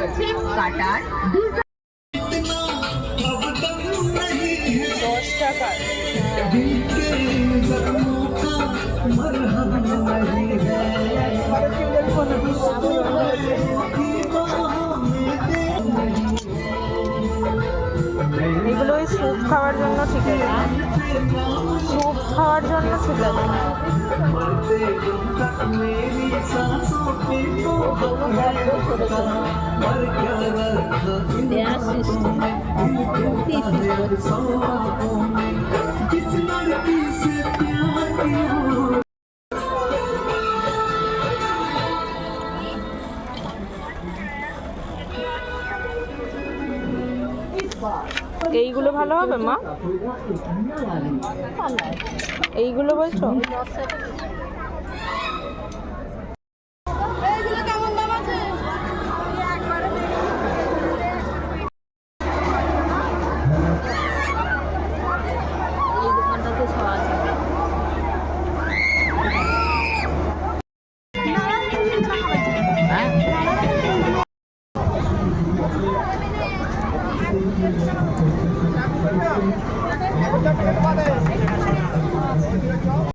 কাটার 10 টাকা। এগুলো ওই স্যুপ খাওয়ার জন্য ঠিক আছে, স্যুপ খাওয়ার জন্য ঠিক আছে। এইগুলো ভালো হবে মা, এইগুলো বলছো?